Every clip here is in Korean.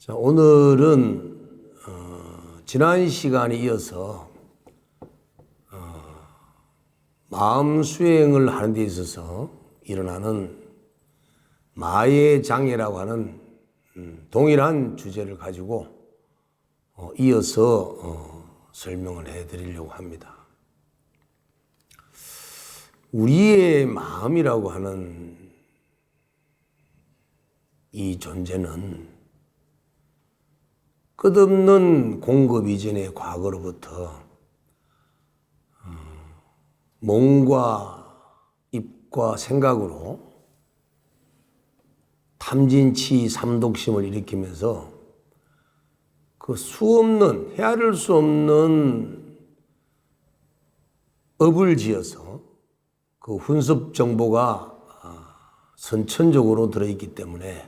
자, 오늘은 지난 시간에 이어서 마음 수행을 하는 데 있어서 일어나는 마의 장애라고 하는 동일한 주제를 가지고 이어서 설명을 해드리려고 합니다. 우리의 마음이라고 하는 이 존재는 끝없는 공급 이전의 과거로부터 몸과 입과 생각으로 탐진치 삼독심을 일으키면서 그 수없는 헤아릴 수 없는 업을 지어서 그 훈습 정보가 선천적으로 들어있기 때문에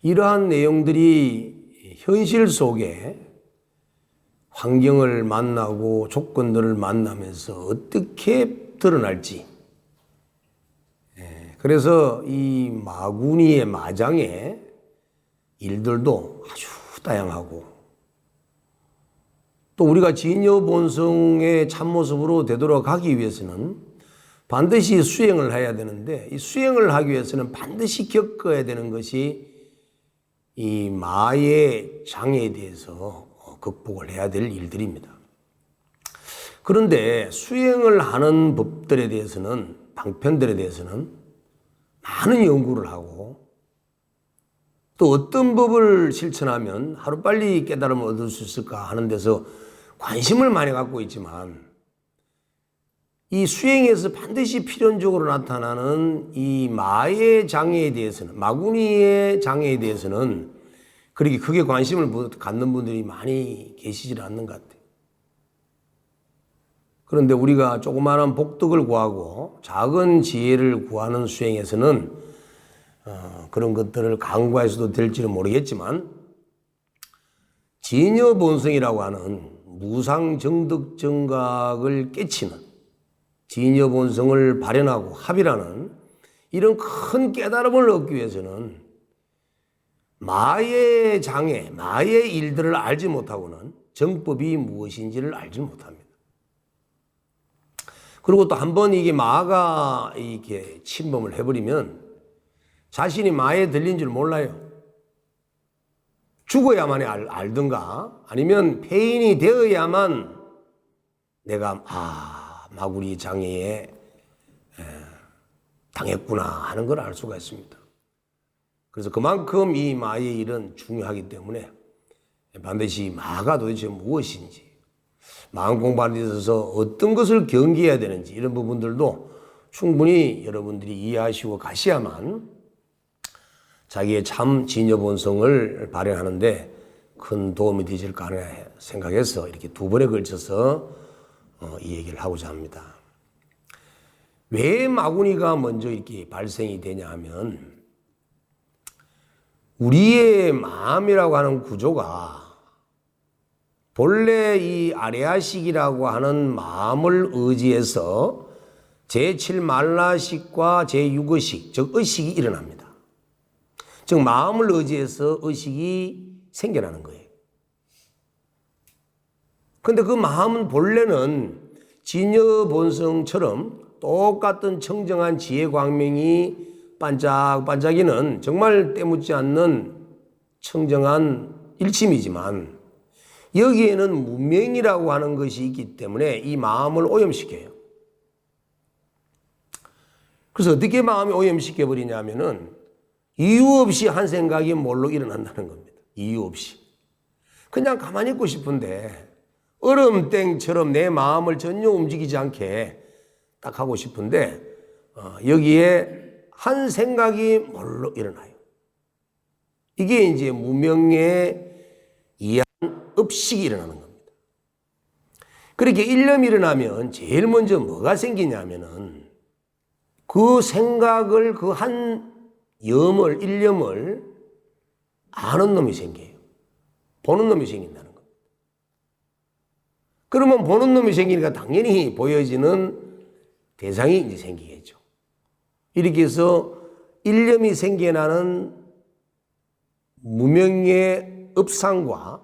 이러한 내용들이 현실 속에 환경을 만나고 조건들을 만나면서 어떻게 드러날지, 그래서 이 마구니의 마장의 일들도 아주 다양하고, 또 우리가 진여본성의 참모습으로 되돌아가기 위해서는 반드시 수행을 해야 되는데, 이 수행을 하기 위해서는 반드시 겪어야 되는 것이 이 마의 장애에 대해서 극복을 해야 될 일들입니다. 그런데 수행을 하는 법들에 대해서는, 방편들에 대해서는 많은 연구를 하고, 또 어떤 법을 실천하면 하루빨리 깨달음을 얻을 수 있을까 하는 데서 관심을 많이 갖고 있지만, 이 수행에서 반드시 필연적으로 나타나는 이 마의 장애에 대해서는, 마구니의 장애에 대해서는 그렇게 크게 관심을 갖는 분들이 많이 계시질 않는 것 같아요. 그런데 우리가 조그마한 복덕을 구하고 작은 지혜를 구하는 수행에서는 그런 것들을 강구해서도 될지는 모르겠지만, 진여본성이라고 하는 무상정득정각을 깨치는, 진여본성을 발현하고 합의라는 이런 큰 깨달음을 얻기 위해서는 마의 장애, 마의 일들을 알지 못하고는 정법이 무엇인지를 알지 못합니다. 그리고 또 한 번 이게 마가 이렇게 침범을 해버리면 자신이 마에 들린 줄 몰라요. 죽어야만 알든가, 아니면 폐인이 되어야만 내가 마구니 장애에 당했구나 하는 걸 알 수가 있습니다. 그래서 그만큼 이 마의 일은 중요하기 때문에 반드시 마가 도대체 무엇인지, 마음 공부하는 데 있어서 어떤 것을 경계해야 되는지, 이런 부분들도 충분히 여러분들이 이해하시고 가셔야만 자기의 참 진여본성을 발현하는데 큰 도움이 되실까 하는 생각해서 이렇게 두 번에 걸쳐서 이 얘기를 하고자 합니다. 왜 마구니가 먼저 이렇게 발생이 되냐 하면, 우리의 마음이라고 하는 구조가 본래 이 아레아식이라고 하는 마음을 의지해서 제7만라식과 제6의식, 즉 의식이 일어납니다. 즉 마음을 의지해서 의식이 생겨나는 거예요. 그런데 그 마음은 본래는 진여본성처럼 똑같은 청정한 지혜 광명이 반짝반짝이는 정말 때묻지 않는 청정한 일침이지만, 여기에는 무명이라고 하는 것이 있기 때문에 이 마음을 오염시켜요. 그래서 어떻게 마음이 오염시켜버리냐면은 이유 없이 한 생각이 뭘로 일어난다는 겁니다. 이유 없이. 그냥 가만히 있고 싶은데, 얼음땡처럼 내 마음을 전혀 움직이지 않게 딱 하고 싶은데 여기에 한 생각이 뭘로 일어나요. 이게 이제 무명의 이한 업식이 일어나는 겁니다. 그렇게 일념이 일어나면 제일 먼저 뭐가 생기냐면은 그 생각을, 그 한 염을, 일념을 아는 놈이 생겨요. 보는 놈이 생긴다는 겁니다. 그러면 보는 놈이 생기니까 당연히 보여지는 대상이 이제 생기겠죠. 이렇게 해서 일념이 생겨나는 무명의 업상과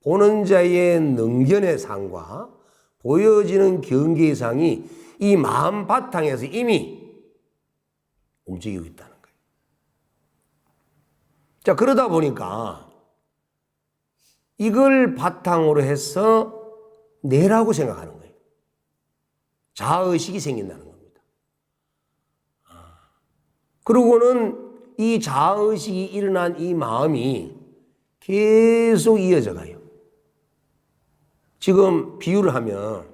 보는 자의 능견의 상과 보여지는 경계의 상이 이 마음 바탕에서 이미 움직이고 있다는 거예요. 자, 그러다 보니까 이걸 바탕으로 해서 내라고 생각하는 거예요. 자아의식이 생긴다는 겁니다. 그러고는 이 자아의식이 일어난 이 마음이 계속 이어져 가요. 지금 비유를 하면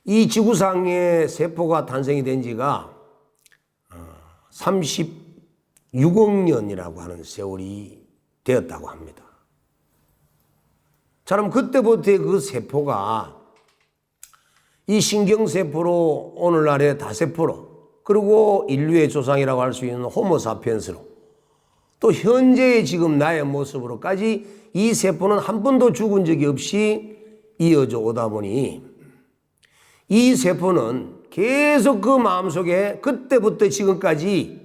이 지구상에 세포가 탄생이 된 지가 36억 년이라고 하는 세월이 되었다고 합니다. 자, 그럼 그때부터 그 세포가 이 신경세포로 오늘날의 다세포로 그리고 인류의 조상이라고 할 수 있는 호모사피엔스로 또 현재의 지금 나의 모습으로까지 이 세포는 한 번도 죽은 적이 없이 이어져 오다 보니 이 세포는 계속 그 마음속에 그때부터 지금까지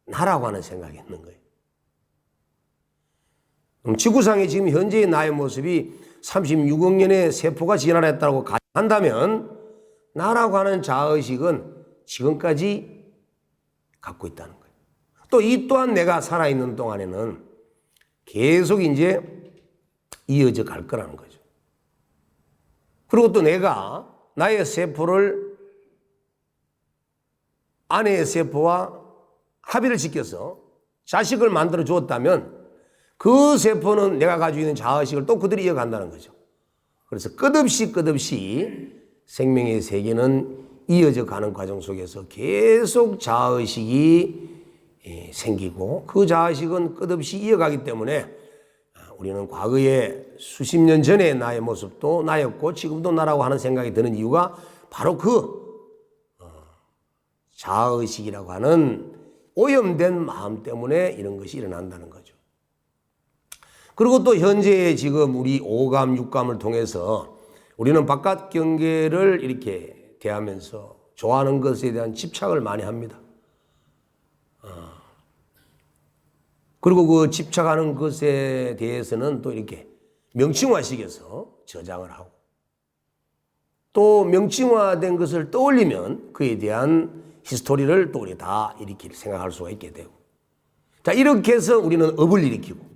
나라고 하는 생각이 있는 거예요. 지구상에 지금 현재의 나의 모습이 36억 년의 세포가 진화했다고 한다면 나라고 하는 자아의식은 지금까지 갖고 있다는 거예요. 또 이 또한 내가 살아있는 동안에는 계속 이제 이어져 갈 거라는 거죠. 그리고 또 내가 나의 세포를 아내의 세포와 합의를 지켜서 자식을 만들어 주었다면 그 세포는 내가 가지고 있는 자아의식을 또 그들이 이어간다는 거죠. 그래서 끝없이 생명의 세계는 이어져 가는 과정 속에서 계속 자아의식이 생기고 그 자아의식은 끝없이 이어가기 때문에 우리는 과거에 수십 년 전에 나의 모습도 나였고 지금도 나라고 하는 생각이 드는 이유가 바로 그 자아의식이라고 하는 오염된 마음 때문에 이런 것이 일어난다는 거죠. 그리고 또 현재 지금 우리 오감, 육감을 통해서 우리는 바깥 경계를 이렇게 대하면서 좋아하는 것에 대한 집착을 많이 합니다. 그리고 그 집착하는 것에 대해서는 또 이렇게 명칭화시켜서 저장을 하고 또 명칭화된 것을 떠올리면 그에 대한 히스토리를 또 우리 다 이렇게 생각할 수가 있게 되고 자, 이렇게 해서 우리는 업을 일으키고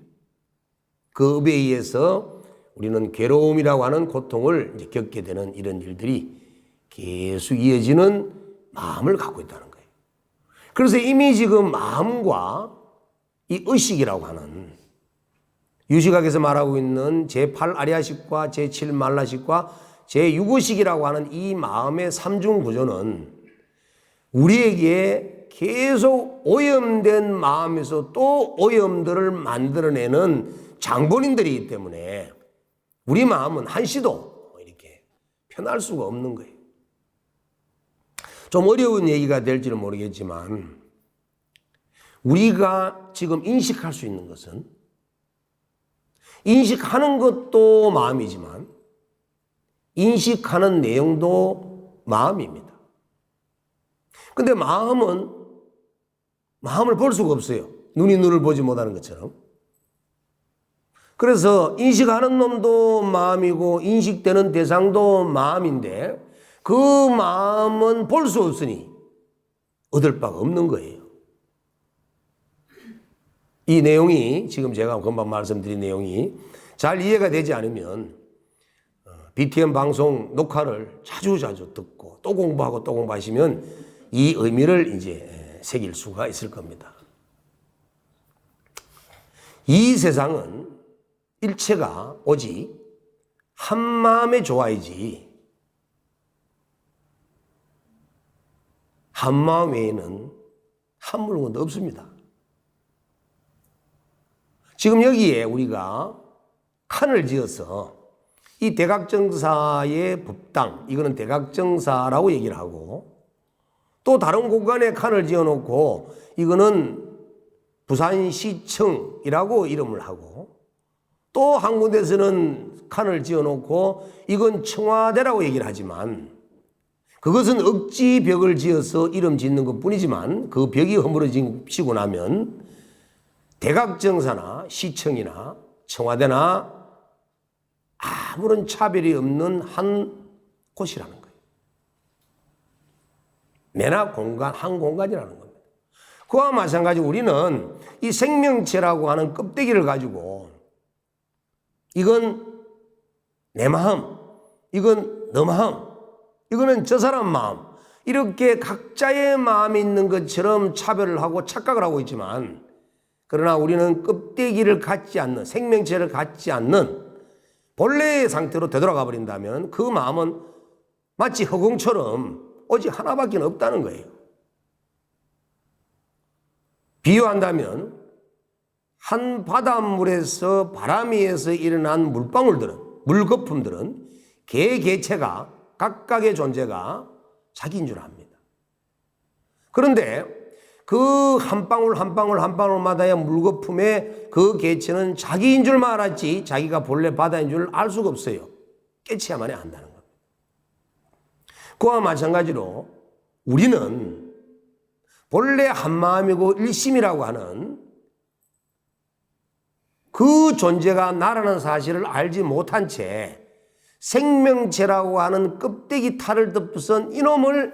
그 업에 의해서 우리는 괴로움이라고 하는 고통을 이제 겪게 되는 이런 일들이 계속 이어지는 마음을 갖고 있다는 거예요. 그래서 이미 지금 마음과 이 의식이라고 하는 유시각에서 말하고 있는 제8 아리아식과 제7 말라식과 제6의식이라고 하는 이 마음의 삼중 구조는 우리에게 계속 오염된 마음에서 또 오염들을 만들어내는 장본인들이기 때문에 우리 마음은 한시도 이렇게 편할 수가 없는 거예요. 좀 어려운 얘기가 될지는 모르겠지만 우리가 지금 인식할 수 있는 것은 인식하는 것도 마음이지만 인식하는 내용도 마음입니다. 근데 마음을 볼 수가 없어요. 눈이 눈을 보지 못하는 것처럼. 그래서 인식하는 놈도 마음이고 인식되는 대상도 마음인데 그 마음은 볼 수 없으니 얻을 바가 없는 거예요. 이 내용이 지금 제가 금방 말씀드린 내용이 잘 이해가 되지 않으면 BTN 방송 녹화를 자주 듣고 또 공부하고 또 공부하시면 이 의미를 이제 새길 수가 있을 겁니다. 이 세상은 일체가 오직 한 마음의 조화이지 한 마음 외에는 한 물건도 없습니다. 지금 여기에 우리가 칸을 지어서 이 대각정사의 법당, 이거는 대각정사라고 얘기를 하고 또 다른 공간에 칸을 지어놓고 이거는 부산시청이라고 이름을 하고 또 한 군데서는 칸을 지어놓고 이건 청와대라고 얘기를 하지만 그것은 억지 벽을 지어서 이름 짓는 것 뿐이지만 그 벽이 허물어지고 나면 대각정사나 시청이나 청와대나 아무런 차별이 없는 한 곳이라는 거예요. 매나 공간, 한 공간이라는 겁니다. 그와 마찬가지로 우리는 이 생명체라고 하는 껍데기를 가지고 이건 내 마음, 이건 너 마음, 이거는 저 사람 마음, 이렇게 각자의 마음이 있는 것처럼 차별을 하고 착각을 하고 있지만, 그러나 우리는 껍데기를 갖지 않는, 생명체를 갖지 않는 본래의 상태로 되돌아가 버린다면 그 마음은 마치 허공처럼 오직 하나밖에 없다는 거예요. 비유한다면 한 바닷물에서 바람 위에서 일어난 물방울들은, 물거품들은 개체가 각각의 존재가 자기인 줄 압니다. 그런데 그 한 방울 한 방울 한 방울마다의 물거품의 그 개체는 자기인 줄만 알았지 자기가 본래 바다인 줄 알 수가 없어요. 깨치야만이 안다는 겁니다. 그와 마찬가지로 우리는 본래 한마음이고 일심이라고 하는 그 존재가 나라는 사실을 알지 못한 채 생명체라고 하는 껍데기 탈을 덮은 이놈을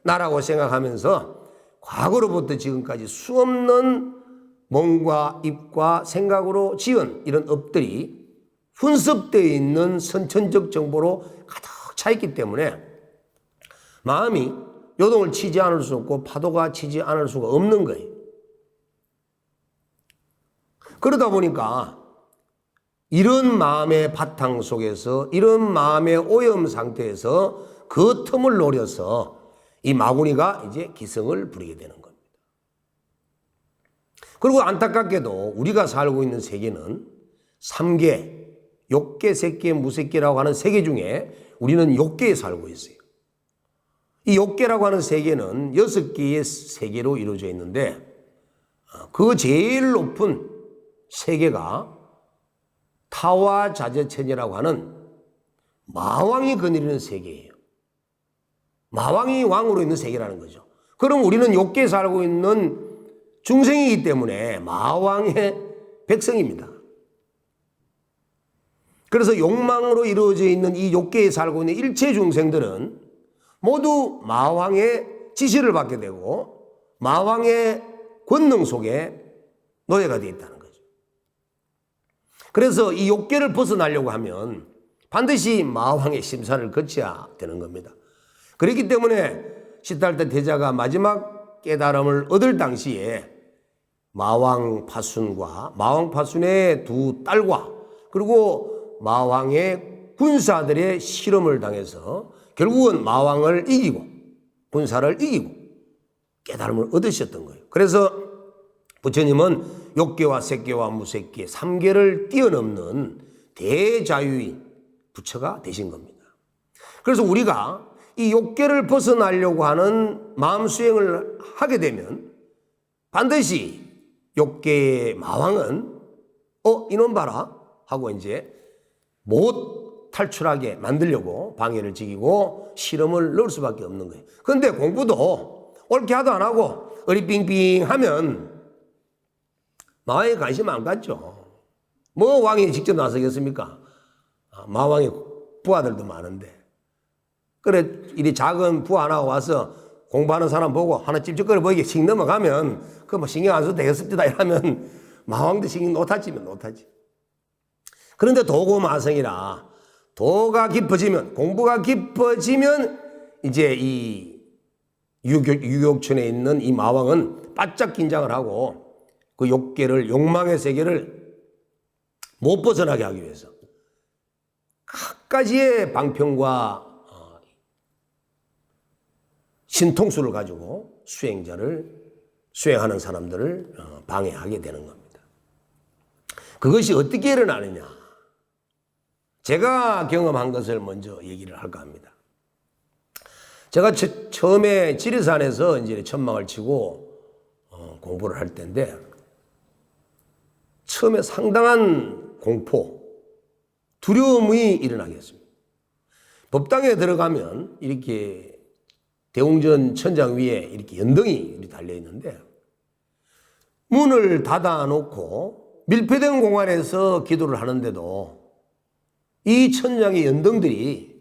나라고 생각하면서 과거로부터 지금까지 수없는 몸과 입과 생각으로 지은 이런 업들이 훈습되어 있는 선천적 정보로 가득 차 있기 때문에 마음이 요동을 치지 않을 수 없고 파도가 치지 않을 수가 없는 거예요. 그러다 보니까 이런 마음의 바탕 속에서, 이런 마음의 오염 상태에서 그 틈을 노려서 이 마구니가 이제 기승을 부리게 되는 겁니다. 그리고 안타깝게도 우리가 살고 있는 세계는 3계, 욕계, 색계, 무색계라고 하는 세계 중에 우리는 욕계에 살고 있어요. 이 욕계라고 하는 세계는 6개의 세계로 이루어져 있는데 그 제일 높은 세계가 타와자재천이라고 하는 마왕이 거느리는 세계예요. 마왕이 왕으로 있는 세계라는 거죠. 그럼 우리는 욕계에 살고 있는 중생이기 때문에 마왕의 백성입니다. 그래서 욕망으로 이루어져 있는 이 욕계에 살고 있는 일체 중생들은 모두 마왕의 지시를 받게 되고 마왕의 권능 속에 노예가 되어 있다는 거죠. 그래서 이 욕계를 벗어나려고 하면 반드시 마왕의 심사를 거쳐야 되는 겁니다. 그렇기 때문에 시달대 대자가 마지막 깨달음을 얻을 당시에 마왕 파순과 마왕 파순의 두 딸과 그리고 마왕의 군사들의 실험을 당해서 결국은 마왕을 이기고 군사를 이기고 깨달음을 얻으셨던 거예요. 그래서 부처님은 욕계와 색계와 무색계 3계를 뛰어넘는 대자유의 부처가 되신 겁니다. 그래서 우리가 이 욕계를 벗어나려고 하는 마음 수행을 하게 되면 반드시 욕계의 마왕은 이놈 봐라 하고 이제 못 탈출하게 만들려고 방해를 지기고 실험을 넣을 수밖에 없는 거예요. 그런데 공부도 옳게 하도 안 하고 어리빙빙 하면 마왕에 관심 안 갖죠. 뭐 왕이 직접 나서겠습니까? 마왕의 부하들도 많은데. 그래 이리 작은 부하 하나 와서 공부하는 사람 보고 하나 찝쩍거려 보이게 씩 넘어가면 그 뭐 신경 안 써도 되겠습니다 이러면 마왕도 신경 못하지면 못하지. 그런데 도고마성이라 도가 깊어지면 공부가 깊어지면 이제 이 유격천에 있는 이 마왕은 바짝 긴장을 하고 그 욕계를 욕망의 세계를 못 벗어나게 하기 위해서 각가지의 방편과 신통수를 가지고 수행하는 사람들을 방해하게 되는 겁니다. 그것이 어떻게 일어나느냐? 제가 경험한 것을 먼저 얘기를 할까 합니다. 제가 처음에 지리산에서 이제 천막을 치고 공부를 할 때인데 처음에 상당한 공포, 두려움이 일어나게 했습니다. 법당에 들어가면 이렇게 대웅전 천장 위에 이렇게 연등이 달려 있는데 문을 닫아놓고 밀폐된 공간에서 기도를 하는데도 이 천장의 연등들이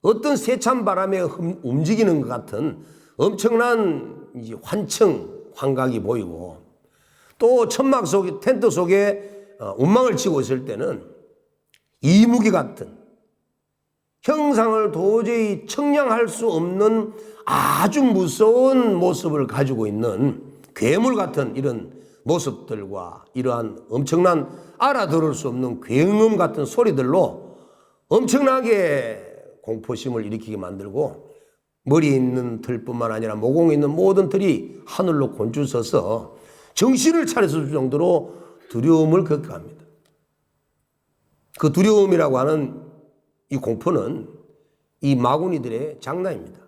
어떤 세찬 바람에 움직이는 것 같은 엄청난 환청, 환각이 보이고, 또 천막 속에, 텐트 속에 운망을 치고 있을 때는 이무기 같은, 형상을 도저히 청량할 수 없는 아주 무서운 모습을 가지고 있는 괴물 같은 이런 모습들과 이러한 엄청난 알아들을 수 없는 굉음 같은 소리들로 엄청나게 공포심을 일으키게 만들고, 머리에 있는 들뿐만 아니라 모공에 있는 모든 들이 하늘로 곤주서서 정신을 차렸을 정도로 두려움을 겪어갑니다. 그 두려움이라고 하는 이 공포는 이 마구니들의 장난입니다.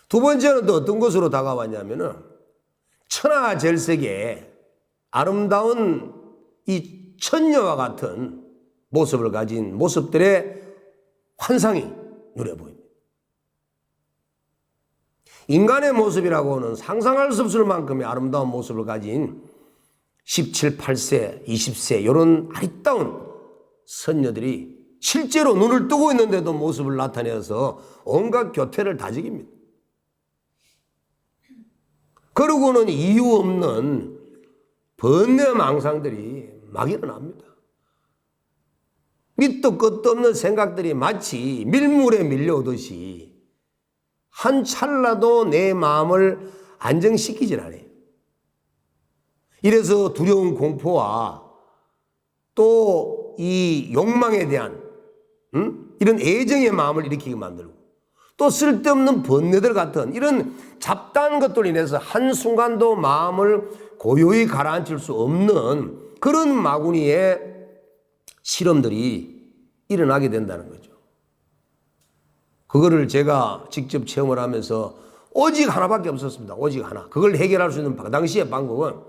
두 번째는 또 어떤 것으로 다가왔냐면은, 천하젤색의 아름다운 이 천녀와 같은 모습을 가진 모습들의 환상이 눈에 보입니다. 인간의 모습이라고는 상상할 수 없을 만큼의 아름다운 모습을 가진 17, 8세, 20세 이런 아리따운 선녀들이 실제로 눈을 뜨고 있는데도 모습을 나타내서 온갖 교태를 다지깁니다. 그러고는 이유 없는 번뇌망상들이 막 일어납니다. 밑도 끝도 없는 생각들이 마치 밀물에 밀려오듯이 한 찰나도 내 마음을 안정시키질 않아요. 이래서 두려운 공포와 또 이 욕망에 대한 이런 애정의 마음을 일으키게 만들고, 또 쓸데없는 번뇌들 같은 이런 잡다한 것들로 인해서 한순간도 마음을 고요히 가라앉힐 수 없는 그런 마구니의 실험들이 일어나게 된다는 거죠. 그거를 제가 직접 체험을 하면서 오직 하나밖에 없었습니다. 오직 하나. 그걸 해결할 수 있는 당시의 방법은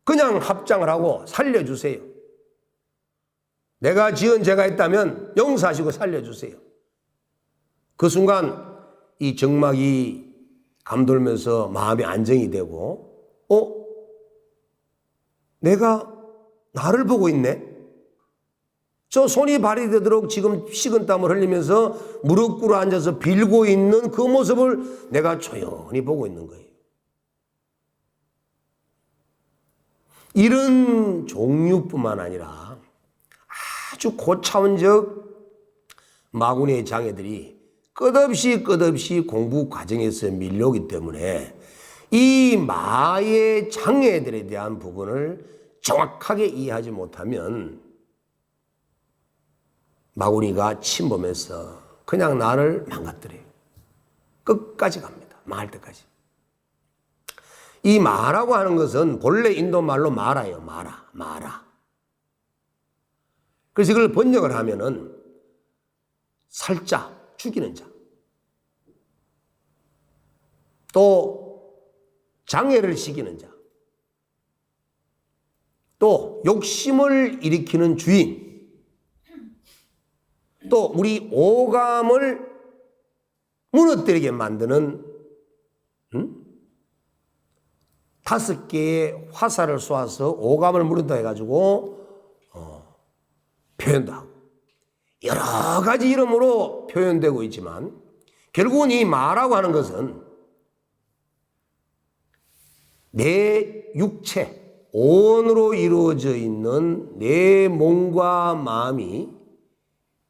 그냥 합장을 하고 살려주세요. 내가 지은 죄가 있다면 용서하시고 살려주세요. 그 순간 이 정막이 감돌면서 마음이 안정이 되고, 내가 나를 보고 있네? 저 손이 발이 되도록 지금 식은땀을 흘리면서 무릎 꿇어 앉아서 빌고 있는 그 모습을 내가 조용히 보고 있는 거예요. 이런 종류뿐만 아니라 아주 고차원적 마구니의 장애들이 끝없이 공부 과정에서 밀려오기 때문에 이 마의 장애들에 대한 부분을 정확하게 이해하지 못하면 마구니가 침범해서 그냥 나를 망가뜨려요. 끝까지 갑니다. 망할 때까지. 이 마라고 하는 것은 본래 인도 말로 마라예요. 마라. 그래서 이걸 번역을 하면은 살자, 죽이는 자. 또 장애를 시키는 자. 또 욕심을 일으키는 주인. 또 우리 오감을 무너뜨리게 만드는 5개의 화살을 쏘아서 오감을 무너뜨려 해가지고 표현도 하고 여러 가지 이름으로 표현되고 있지만, 결국은 이 마라고 하는 것은 내 육체, 온으로 이루어져 있는 내 몸과 마음이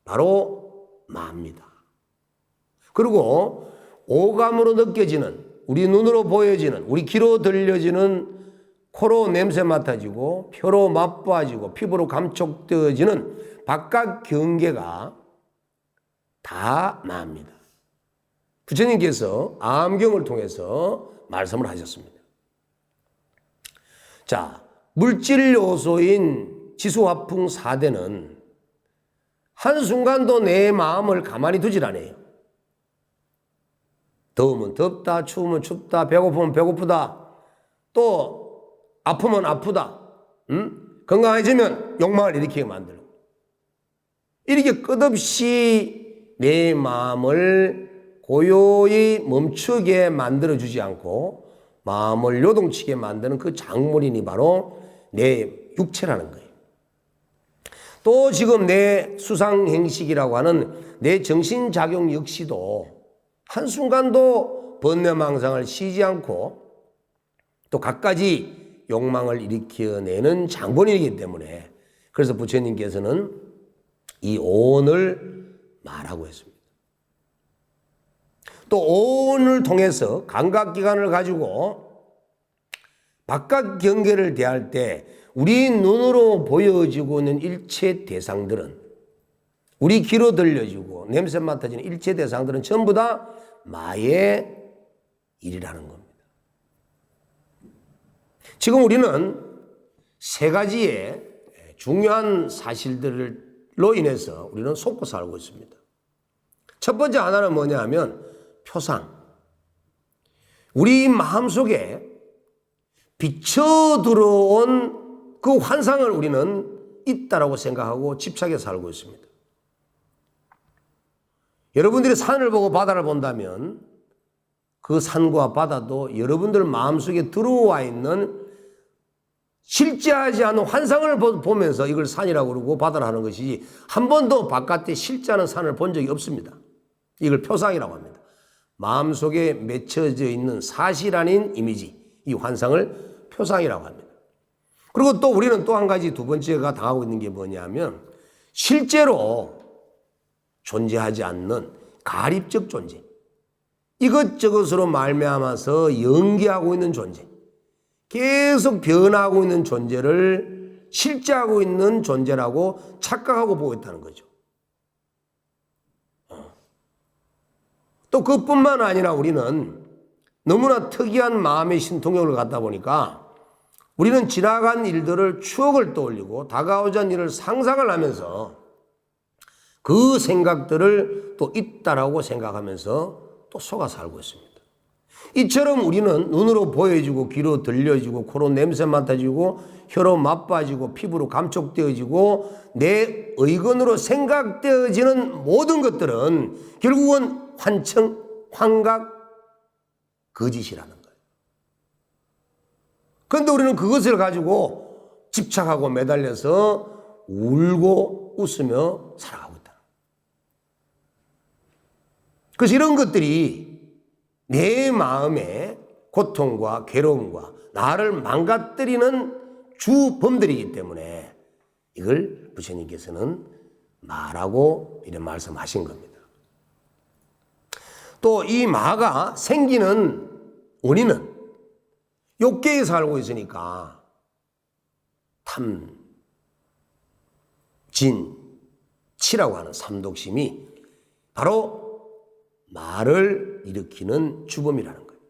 바로 마입니다. 그리고 오감으로 느껴지는, 우리 눈으로 보여지는, 우리 귀로 들려지는, 코로 냄새 맡아지고 혀로 맛봐지고 피부로 감촉되어지는 바깥 경계가 다 마입니다. 부처님께서 암경을 통해서 말씀을 하셨습니다. 자, 물질 요소인 지수화풍 4대는 한순간도 내 마음을 가만히 두질 않아요. 더우면 덥다, 추우면 춥다, 배고프면 배고프다, 또 아프면 아프다, 건강해지면 욕망을 일으키게 만들고, 이렇게 끝없이 내 마음을 고요히 멈추게 만들어주지 않고 마음을 요동치게 만드는 그 장본인이 바로 내 육체라는 거예요. 또 지금 내 수상행식이라고 하는 내 정신작용 역시도 한순간도 번뇌망상을 쉬지 않고 또 갖가지 욕망을 일으켜내는 장본인이기 때문에, 그래서 부처님께서는 이 오온을 마라고 했습니다. 또 오온을 통해서 감각기관을 가지고 바깥 경계를 대할 때 우리 눈으로 보여지고 있는 일체 대상들은, 우리 귀로 들려지고 냄새 맡아지는 일체 대상들은 전부 다 마의 일이라는 겁니다. 지금 우리는 세 가지의 중요한 사실들로 인해서 우리는 속고 살고 있습니다. 첫 번째 하나는 뭐냐 하면 표상. 우리 마음속에 비쳐 들어온 그 환상을 우리는 있다라고 생각하고 집착해 살고 있습니다. 여러분들이 산을 보고 바다를 본다면 그 산과 바다도 여러분들 마음속에 들어와 있는 실제하지 않은 환상을 보면서 이걸 산이라고 그러고 바다를 하는 것이지, 한 번도 바깥에 실제하는 산을 본 적이 없습니다. 이걸 표상이라고 합니다. 마음속에 맺혀져 있는 사실 아닌 이미지, 이 환상을 표상이라고 합니다. 그리고 또 우리는 또 한 가지, 두 번째가 당하고 있는 게 뭐냐면 실제로 존재하지 않는 가립적 존재, 이것저것으로 말미암아서 연기하고 있는 존재, 계속 변하고 있는 존재를 실제하고 있는 존재라고 착각하고 보고 있다는 거죠. 또 그뿐만 아니라 우리는 너무나 특이한 마음의 신통력을 갖다 보니까 우리는 지나간 일들을 추억을 떠올리고 다가오자는 일을 상상을 하면서 그 생각들을 또 있다라고 생각하면서 또 속아 살고 있습니다. 이처럼 우리는 눈으로 보여지고 귀로 들려지고 코로 냄새 맡아지고 혀로 맛봐지고 피부로 감촉되어지고 내 의건으로 생각되어지는 모든 것들은 결국은 환청, 환각, 거짓이라는 거예요. 그런데 우리는 그것을 가지고 집착하고 매달려서 울고 웃으며 살아가고 있다. 그래서 이런 것들이 내 마음의 고통과 괴로움과 나를 망가뜨리는 주범들이기 때문에 이걸 부처님께서는 마라고 이런 말씀하신 겁니다. 또 이 마가 생기는 원인은 욕계에 살고 있으니까 탐, 진, 치라고 하는 삼독심이 바로 마를 일으키는 주범이라는 거예요.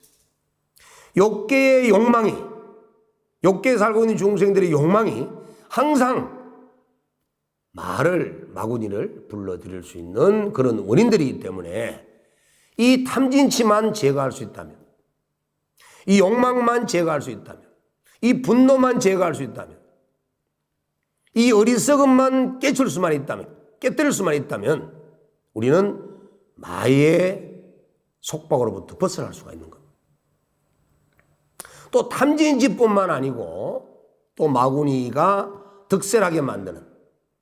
욕계의 욕망이, 욕계에 살고 있는 중생들의 욕망이 항상 마를, 마구니를 불러들일 수 있는 그런 원인들이기 때문에 이 탐진치만 제거할 수 있다면, 이 욕망만 제거할 수 있다면, 이 분노만 제거할 수 있다면, 이 어리석음만 깨칠 수만 있다면, 깨뜨릴 수만 있다면 우리는 마의 속박으로부터 벗어날 수가 있는 겁니다. 또 탐진치뿐만 아니고 또 마구니가 득세하게 만드는,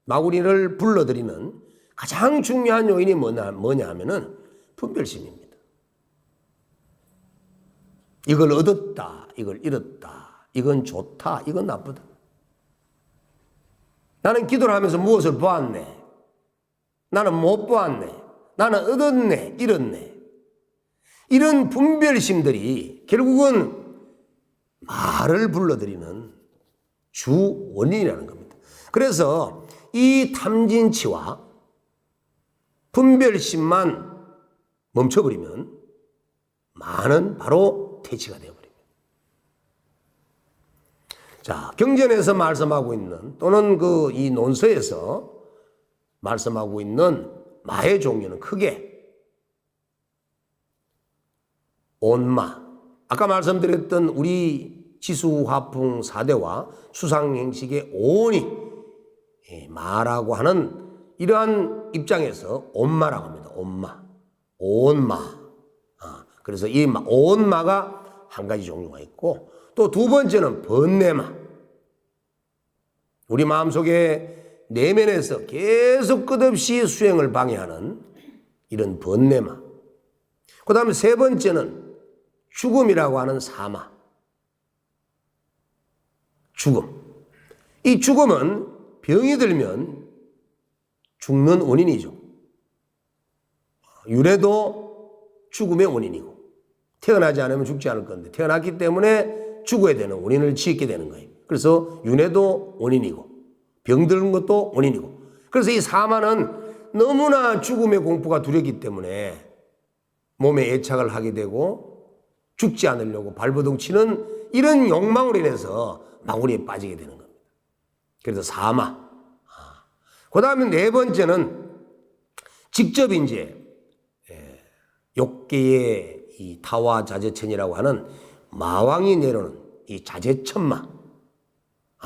마구니를 불러들이는 가장 중요한 요인이 뭐냐 하면은 분별심입니다. 이걸 얻었다, 이걸 잃었다, 이건 좋다, 이건 나쁘다. 나는 기도를 하면서 무엇을 보았네, 나는 못 보았네, 나는 얻었네, 잃었네. 이런 분별심들이 결국은 말을 불러들이는 주 원인이라는 겁니다. 그래서 이 탐진치와 분별심만 멈춰버리면 마는 바로 퇴치가 되어버립니다. 자, 경전에서 말씀하고 있는, 또는 이 논서에서 말씀하고 있는 마의 종류는 크게 온마, 아까 말씀드렸던 우리 지수화풍 4대와 수상행식의 오온이 마라고 하는 이러한 입장에서 온마라고 합니다. 온마, 온마. 그래서 이 온마가 한 가지 종류가 있고, 또 두 번째는 번뇌마. 우리 마음속에 내면에서 계속 끝없이 수행을 방해하는 이런 번뇌마. 그 다음에 세 번째는 죽음이라고 하는 사마. 죽음. 이 죽음은 병이 들면 죽는 원인이죠. 유래도 죽음의 원인이고, 태어나지 않으면 죽지 않을 건데 태어났기 때문에 죽어야 되는 원인을 짓게 되는 거예요. 그래서 윤회도 원인이고 병드는 것도 원인이고, 그래서 이 사마는 너무나 죽음의 공포가 두렵기 때문에 몸에 애착을 하게 되고 죽지 않으려고 발버둥 치는 이런 욕망으로 인해서 망우리에 빠지게 되는 겁니다. 그래서 사마. 그 다음에 네 번째는 직접 이제 욕계의 이 타화자재천이라고 하는 마왕이 내려오는 이 자재천마.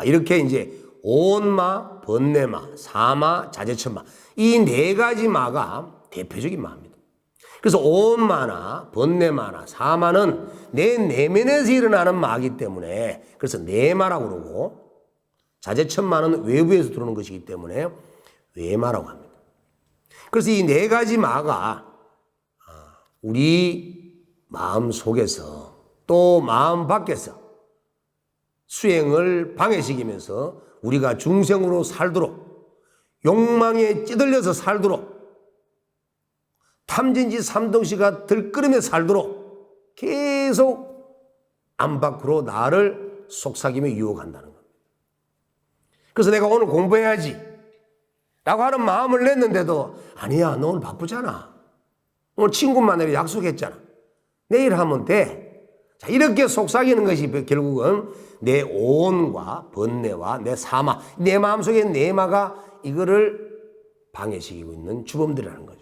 이렇게 이제 온마, 번뇌마, 사마, 자재천마. 이 네 가지 마가 대표적인 마입니다. 그래서 온마나 번뇌마나 사마는 내 내면에서 일어나는 마이기 때문에 그래서 내마라고 그러고, 자재천마는 외부에서 들어오는 것이기 때문에 외마라고 합니다. 그래서 이 네 가지 마가 우리 마음 속에서 또 마음 밖에서 수행을 방해시키면서 우리가 중생으로 살도록, 욕망에 찌들려서 살도록, 탐진지 삼동시가 들끓으며 살도록 계속 안 밖으로 나를 속삭이며 유혹한다는 겁니다. 그래서 내가 오늘 공부해야지 라고 하는 마음을 냈는데도, 아니야, 너 오늘 바쁘잖아, 오늘 친구 만나기로 약속했잖아, 내일 하면 돼. 자, 이렇게 속삭이는 것이 결국은 내 온과 번뇌와 내 사마, 내 마음속에 내마가 이거를 방해시키고 있는 주범들이라는 거죠.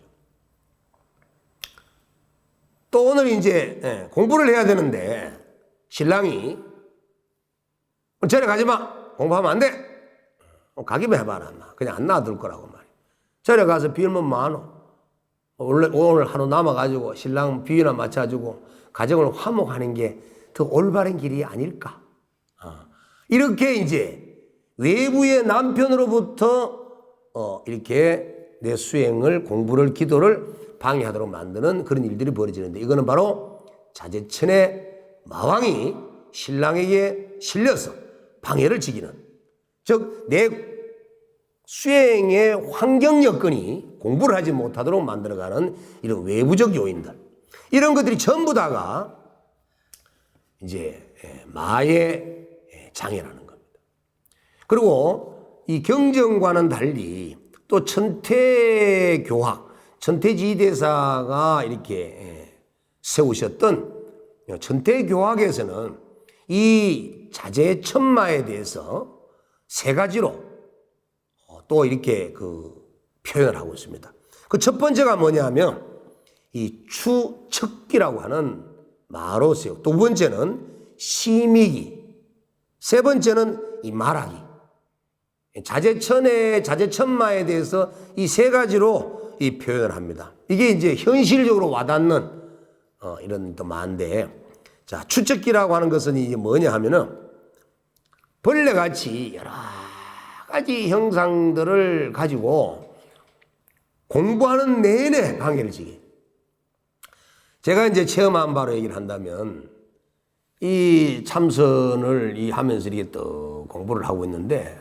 또 오늘 이제 공부를 해야 되는데 신랑이 절에 가지 마, 공부하면 안 돼, 가기만 해봐라, 그냥 안 놔둘 거라고 말이야. 절에 가서 빌면 많어. 오늘 하루 남아가지고 신랑 비위나 맞춰주고 가정을 화목하는 게 더 올바른 길이 아닐까. 이렇게 이제 외부의 남편으로부터 이렇게 내 수행을, 공부를, 기도를 방해하도록 만드는 그런 일들이 벌어지는데, 이거는 바로 자재천의 마왕이 신랑에게 실려서 방해를 지기는, 즉 내 수행의 환경 여건이 공부를 하지 못하도록 만들어가는 이런 외부적 요인들, 이런 것들이 전부 다가 이제 마의 장애라는 겁니다. 그리고 이 경전과는 달리 또 천태교학, 천태지대사가 이렇게 세우셨던 천태교학에서는 이 자재천마에 대해서 세 가지로 또 이렇게 표현을 하고 있습니다. 그 첫 번째가 뭐냐면 이 추척기라고 하는 마로 세우고, 두 번째는 심이기, 세 번째는 이 말하기. 자재천마에 대해서 이 세 가지로 이 표현을 합니다. 이게 이제 현실적으로 와닿는 이런 또 마인데, 자, 추척기라고 하는 것은 이게 뭐냐 하면은 벌레같이 여러 가지 형상들을 가지고 공부하는 내내 방해를 지게. 제가 이제 체험한 바로 얘기를 한다면, 이 참선을 하면서 이렇게 또 공부를 하고 있는데,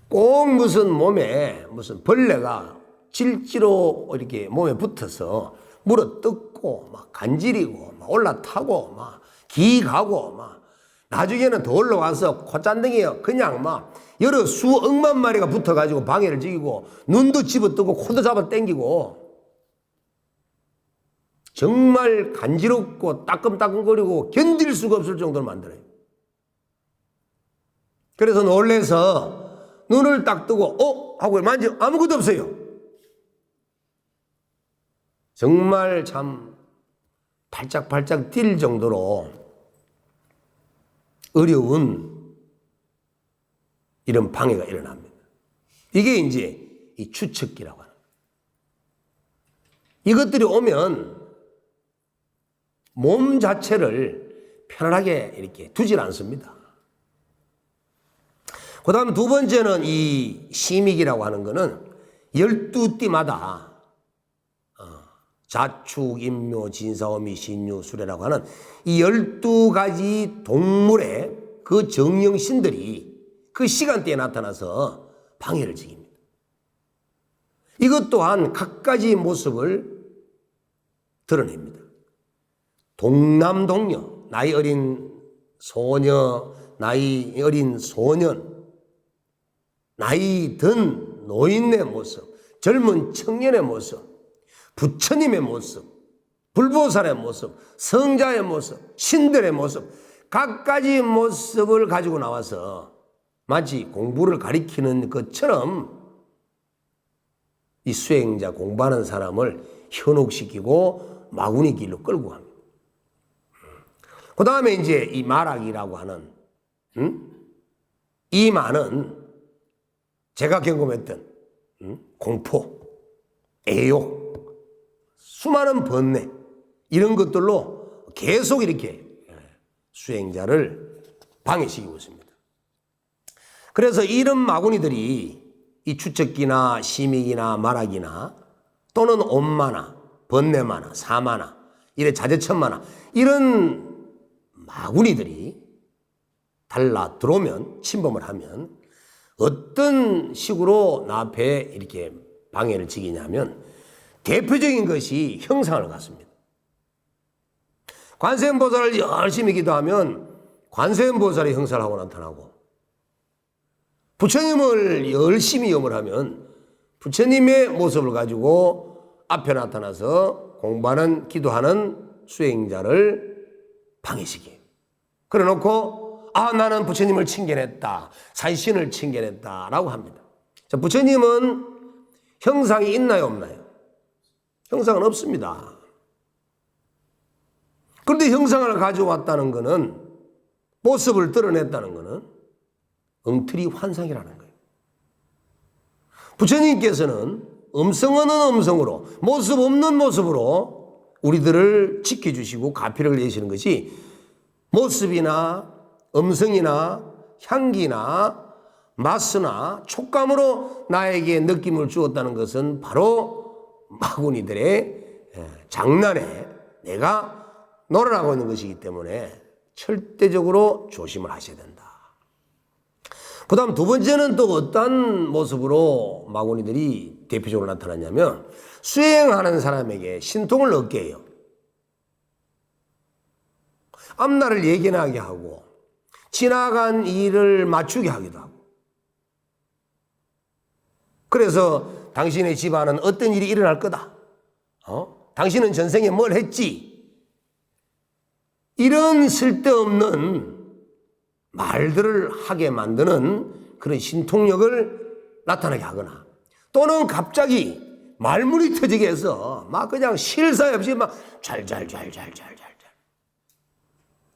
꼭 무슨 몸에 무슨 벌레가 질지로 이렇게 몸에 붙어서 물어 뜯고 막 간지리고 막 올라타고 막 기가고 막 나중에는 더 올라와서 콧잔등이에 그냥 막 여러 수억만 마리가 붙어가지고 방해를 지기고 눈도 집어뜨고 코도 잡아 당기고 정말 간지럽고 따끔따끔거리고 견딜 수가 없을 정도로 만들어요. 그래서 놀래서 눈을 딱 뜨고 하고 만지면 아무것도 없어요. 정말 참 팔짝팔짝 뛸 정도로 어려운 이런 방해가 일어납니다. 이게 이제 이 추측기라고 하는 거예요. 이것들이 오면 몸 자체를 편안하게 이렇게 두질 않습니다. 그 다음 두 번째는 이 심익이라고 하는 거는 12띠마다 자축, 인묘, 진사오미, 신유, 수레라고 하는 이 12가지 동물의 그 정령신들이 그 시간대에 나타나서 방해를 지깁니다. 이것 또한 각가지 모습을 드러냅니다. 동남동녀, 나이 어린 소녀, 나이 어린 소년, 나이 든 노인의 모습, 젊은 청년의 모습, 부처님의 모습, 불보살의 모습, 성자의 모습, 신들의 모습, 각가지 모습을 가지고 나와서 마치 공부를 가리키는 것처럼 이 수행자 공부하는 사람을 현혹시키고 마구니 길로 끌고 갑니다. 그 다음에 이제 이 마락이라고 하는 이 말은 제가 경험했던 공포, 애욕, 수많은 번뇌 이런 것들로 계속 이렇게 수행자를 방해시키고 있습니다. 그래서 이런 마구니들이 이 추척기나 심익이나 마락이나 또는 엄마나 번뇌마나 사마나 이래 자제천마나 이런 마구니들이 달라 들어오면 침범을 하면 어떤 식으로 나 앞에 이렇게 방해를 지기냐면 대표적인 것이 형상을 갖습니다. 관세음보살을 열심히 기도하면 관세음보살의 형상을 하고 나타나고 부처님을 열심히 염을 하면 부처님의 모습을 가지고 앞에 나타나서 공부하는 기도하는 수행자를 방해시켜요. 그래 놓고 나는 부처님을 칭견했다, 산신을 칭견했다 라고 합니다. 자, 부처님은 형상이 있나요 없나요? 형상은 없습니다. 그런데 형상을 가져왔다는 것은 모습을 드러냈다는 것은 엉터리 환상이라는 거예요. 부처님께서는 음성 없는 음성으로 모습 없는 모습으로 우리들을 지켜주시고 가피를 내시는 것이 모습이나 음성이나 향기나 맛이나 촉감으로 나에게 느낌을 주었다는 것은 바로 마구니들의 장난에 내가 놀아나고 있는 것이기 때문에 절대적으로 조심을 하셔야 된다. 그 다음 두 번째는 또 어떤 모습으로 마구니들이 대표적으로 나타났냐면 수행하는 사람에게 신통을 얻게 해요. 앞날을 예견하게 하고 지나간 일을 맞추게 하기도 하고 그래서 당신의 집안은 어떤 일이 일어날 거다. 당신은 전생에 뭘 했지? 이런 쓸데없는 말들을 하게 만드는 그런 신통력을 나타나게 하거나 또는 갑자기 말문이 터지게 해서 막 그냥 쉴 사이 없이 막 잘잘잘잘잘잘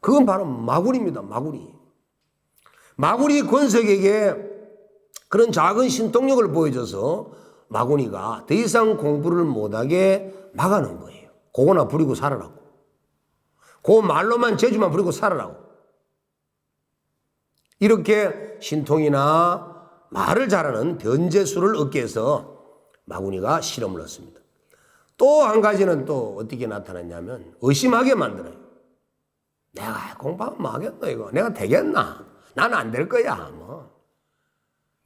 그건 바로 마구니입니다. 마구니 권석에게 그런 작은 신통력을 보여줘서 마구니가 더 이상 공부를 못하게 막아놓은 거예요. 그거나 부리고 살아라고. 그 말로만 재주만 부리고 살아라고. 이렇게 신통이나 말을 잘하는 변제수를 얻게 해서 마구니가 실험을 했습니다. 또 한 가지는 또 어떻게 나타났냐면 의심하게 만들어요. 내가 공부하면 뭐 하겠노 이거? 내가 되겠나? 나는 안 될 거야. 뭐.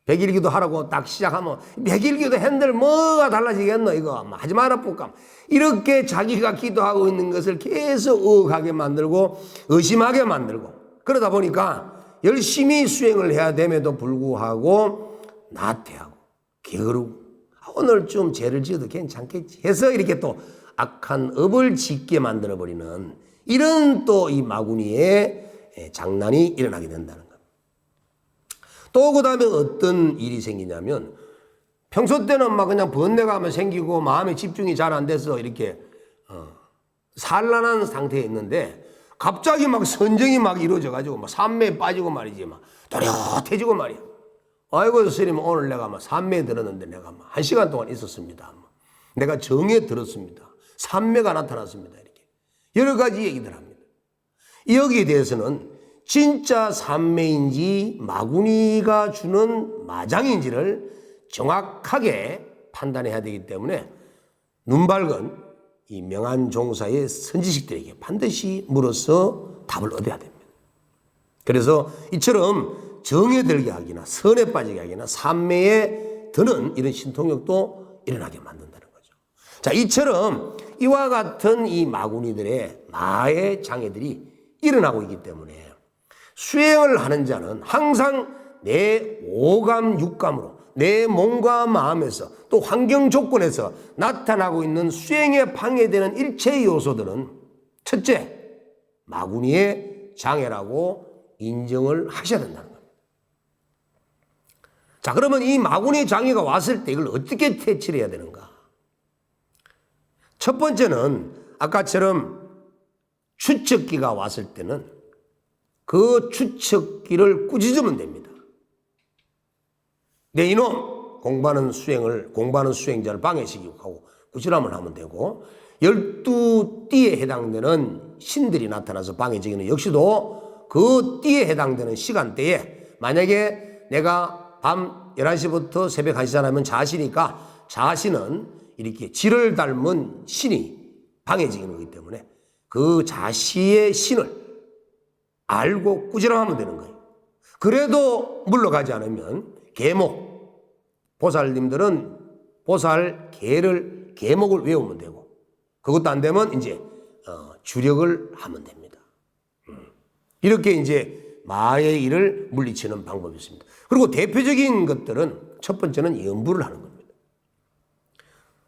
백일기도 하라고 딱 시작하면 백일기도 핸들 뭐가 달라지겠노 이거? 뭐 하지 마라 뿌까. 이렇게 자기가 기도하고 있는 것을 계속 의혹하게 만들고 의심하게 만들고 그러다 보니까 열심히 수행을 해야 됨에도 불구하고 나태하고 게으르고 오늘 좀 죄를 지어도 괜찮겠지 해서 이렇게 또 악한 업을 짓게 만들어버리는 이런 또 이 마구니의 장난이 일어나게 된다는 겁니다. 또 그 다음에 어떤 일이 생기냐면 평소 때는 막 그냥 번뇌가 하면 생기고 마음에 집중이 잘 안 돼서 이렇게 산란한 상태에 있는데 갑자기 막 선정이 막 이루어져 가지고 막 산매에 빠지고 말이지 막 또렷해지고 말이야. 아이고 스님 오늘 내가 막 산매에 들었는데 내가 막 1시간 동안 있었습니다. 내가 정에 들었습니다. 산매가 나타났습니다. 이렇게 여러 가지 얘기들 합니다. 여기에 대해서는 진짜 산매인지 마구니가 주는 마장인지를 정확하게 판단해야 되기 때문에 눈 밝은 이 명한 종사의 선지식들에게 반드시 물어서 답을 얻어야 됩니다. 그래서 이처럼 정에 들게 하기나 선에 빠지게 하기나 산매에 드는 이런 신통력도 일어나게 만든다는 거죠. 자, 이처럼 이와 같은 이 마구니들의 마의 장애들이 일어나고 있기 때문에 수행을 하는 자는 항상 내 오감, 육감으로 내 몸과 마음에서 또 환경 조건에서 나타나고 있는 수행에 방해되는 일체의 요소들은 첫째, 마구니의 장애라고 인정을 하셔야 된다는 겁니다. 자, 그러면 이 마구니의 장애가 왔을 때 이걸 어떻게 퇴치를 해야 되는가? 첫 번째는 아까처럼 추측기가 왔을 때는 그 추측기를 꾸짖으면 됩니다. 내 이놈! 공부하는 수행자를 방해시키고 하고 꾸지람을 하면 되고, 12띠에 해당되는 신들이 나타나서 방해지기는 역시도 그 띠에 해당되는 시간대에 만약에 내가 밤 11시부터 새벽 1시 전하면 자시니까 자시는 이렇게 지를 닮은 신이 방해지는 거기 때문에 그 자시의 신을 알고 꾸지람하면 되는 거예요. 그래도 물러가지 않으면 계목, 보살님들은 보살 계목을 외우면 되고, 그것도 안 되면 이제 주력을 하면 됩니다. 이렇게 이제 마의 일을 물리치는 방법이 있습니다. 그리고 대표적인 것들은 첫 번째는 연부를 하는 겁니다.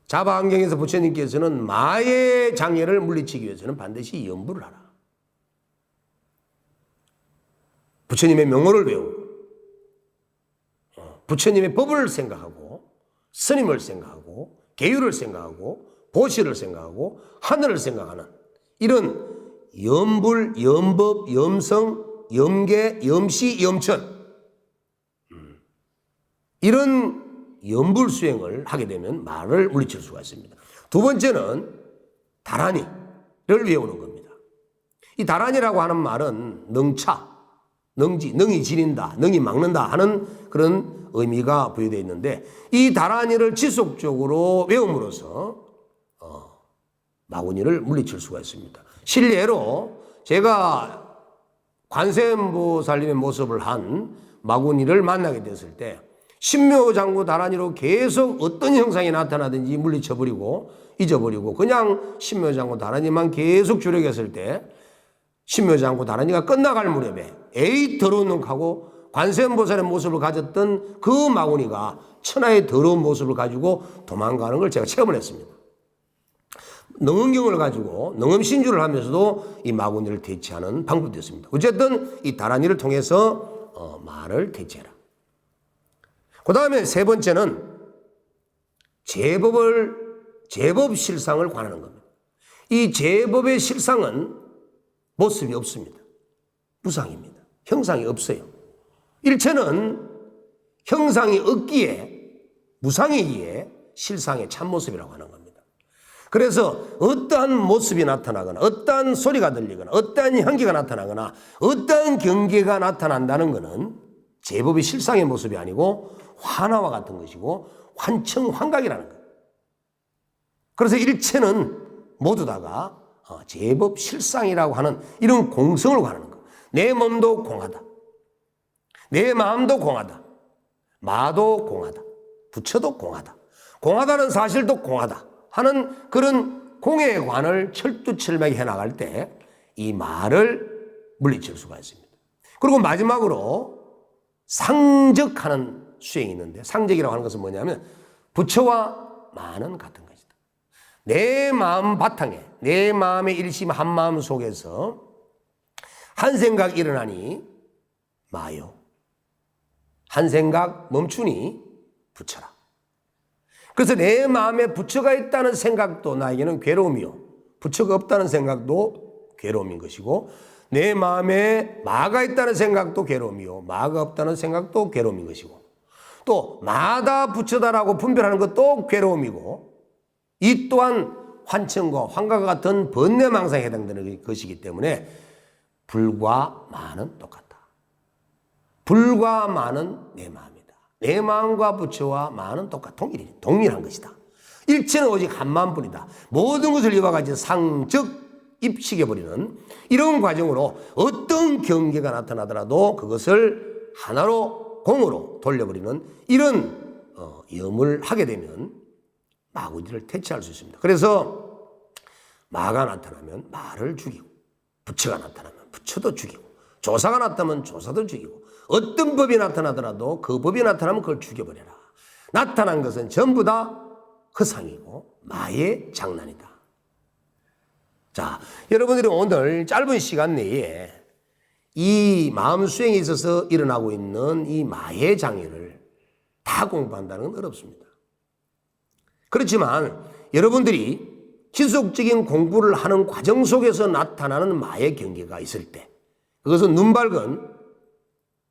자바안경에서 부처님께서는 마의 장애를 물리치기 위해서는 반드시 연부를 하라. 부처님의 명호를 외우고 부처님의 법을 생각하고 스님을 생각하고 계율을 생각하고 보시를 생각하고 하늘을 생각하는 이런 염불, 염법, 염성, 염계, 염시, 염천 이런 염불 수행을 하게 되면 말을 물리칠 수가 있습니다. 두 번째는 다라니를 외우는 겁니다. 이 다라니라고 하는 말은 능차, 능이 지린다, 능이 막는다 하는 그런 의미가 부여되어 있는데, 이 다라니를 지속적으로 외움으로써 마구니를 물리칠 수가 있습니다. 실례로 제가 관세음보살님의 모습을 한 마구니를 만나게 됐을 때 신묘장구 다라니로 계속 어떤 형상이 나타나든지 물리쳐버리고 잊어버리고 그냥 신묘장구 다라니만 계속 주력했을 때 신묘장구 다라니가 끝나갈 무렵에 에이 더러운 놈 하고 관세음보살의 모습을 가졌던 그 마구니가 천하의 더러운 모습을 가지고 도망가는 걸 제가 체험을 했습니다. 능엄경을 가지고 능엄신주를 하면서도 이 마구니를 퇴치하는 방법도 있습니다. 어쨌든 이 다라니를 통해서 말을 퇴치해라. 그 다음에 세 번째는 제법 실상을 관하는 겁니다. 이 제법의 실상은 모습이 없습니다. 무상입니다. 형상이 없어요. 일체는 형상이 없기에 무상이기에 실상의 참모습이라고 하는 겁니다. 그래서 어떠한 모습이 나타나거나 어떠한 소리가 들리거나 어떠한 향기가 나타나거나 어떠한 경계가 나타난다는 것은 제법의 실상의 모습이 아니고 환화와 같은 것이고 환청환각이라는 거예요. 그래서 일체는 모두 다가 제법 실상이라고 하는 이런 공성을 관하는 거예요. 내 몸도 공하다. 내 마음도 공하다. 마도 공하다. 부처도 공하다. 공하다는 사실도 공하다 하는 그런 공의 관을 철두철미하게 해나갈 때 이 말을 물리칠 수가 있습니다. 그리고 마지막으로 상적하는 수행이 있는데, 상적이라고 하는 것은 뭐냐면 부처와 마는 같은 것이다. 내 마음 바탕에, 내 마음의 일심 한마음 속에서 한 생각 일어나니 마요, 한 생각 멈추니 부처라. 그래서 내 마음에 부처가 있다는 생각도 나에게는 괴로움이요, 부처가 없다는 생각도 괴로움인 것이고, 내 마음에 마가 있다는 생각도 괴로움이요, 마가 없다는 생각도 괴로움인 것이고, 또 마다 부처다라고 분별하는 것도 괴로움이고, 이 또한 환청과 환각과 같은 번뇌망상에 해당되는 것이기 때문에 불과 만은 똑같다. 불과 만은 내 마음이다. 내 마음과 부처와 만은 동일한 것이다. 일체는 오직 한마음뿐이다. 모든 것을 이와 같이 상적 입식해버리는 이런 과정으로 어떤 경계가 나타나더라도 그것을 하나로 공으로 돌려버리는 이런 염을 하게 되면 마구니를 퇴치할 수 있습니다. 그래서 마가 나타나면 마를 죽이고, 부처가 나타나면 부처도 죽이고, 조사가 나타나면 조사도 죽이고, 어떤 법이 나타나더라도 그 법이 나타나면 그걸 죽여버려라. 나타난 것은 전부 다 허상이고 마의 장난이다. 자, 여러분들이 오늘 짧은 시간 내에 이 마음 수행에 있어서 일어나고 있는 이 마의 장애를 다 공부한다는 건 어렵습니다. 그렇지만 여러분들이 지속적인 공부를 하는 과정 속에서 나타나는 마의 경계가 있을 때, 그것은 눈밝은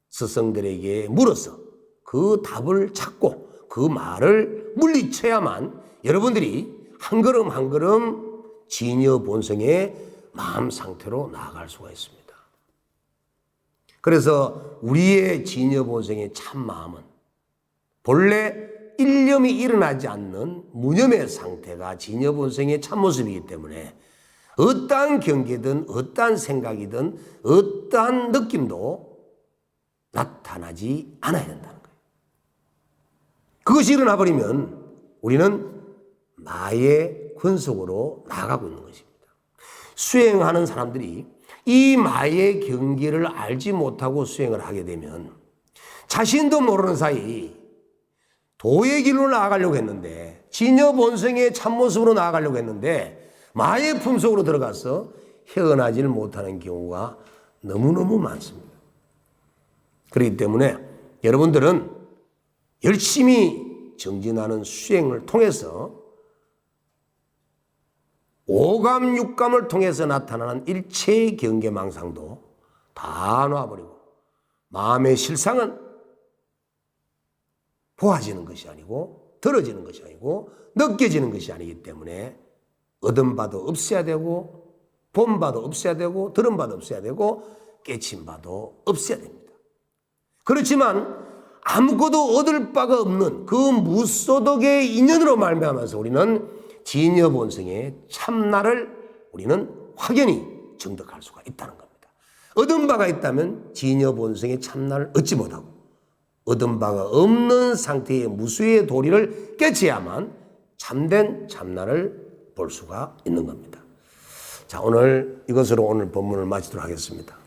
스승들에게 물어서 그 답을 찾고 그 말을 물리쳐야만 여러분들이 한 걸음 한 걸음 진여 본성의 마음 상태로 나아갈 수가 있습니다. 그래서 우리의 진여 본성의 참 마음은 본래 일념이 일어나지 않는 무념의 상태가 진여 본성의 참모습이기 때문에 어떠한 경계든 어떠한 생각이든 어떠한 느낌도 나타나지 않아야 된다는 거예요. 그것이 일어나 버리면 우리는 마의 권속으로 나아가고 있는 것입니다. 수행하는 사람들이 이 마의 경계를 알지 못하고 수행을 하게 되면 자신도 모르는 사이 도의 길로 나아가려고 했는데, 진여 본성의 참모습으로 나아가려고 했는데 마의 품속으로 들어가서 헤어나지를 못하는 경우가 너무너무 많습니다. 그렇기 때문에 여러분들은 열심히 정진하는 수행을 통해서 오감, 육감을 통해서 나타나는 일체의 경계망상도 다 놔버리고 마음의 실상은 보아지는 것이 아니고 들어지는 것이 아니고 느껴지는 것이 아니기 때문에 얻은 바도 없어야 되고 본 바도 없어야 되고 들은 바도 없어야 되고 깨친 바도 없어야 됩니다. 그렇지만 아무것도 얻을 바가 없는 그 무소득의 인연으로 말미암아서 우리는 진여 본성의 참나를 우리는 확연히 정득할 수가 있다는 겁니다. 얻은 바가 있다면 진여 본성의 참나를 얻지 못하고 얻은 바가 없는 상태의 무수의 도리를 깨쳐야만 참된 참나를 볼 수가 있는 겁니다. 자, 오늘 이것으로 오늘 본문을 마치도록 하겠습니다.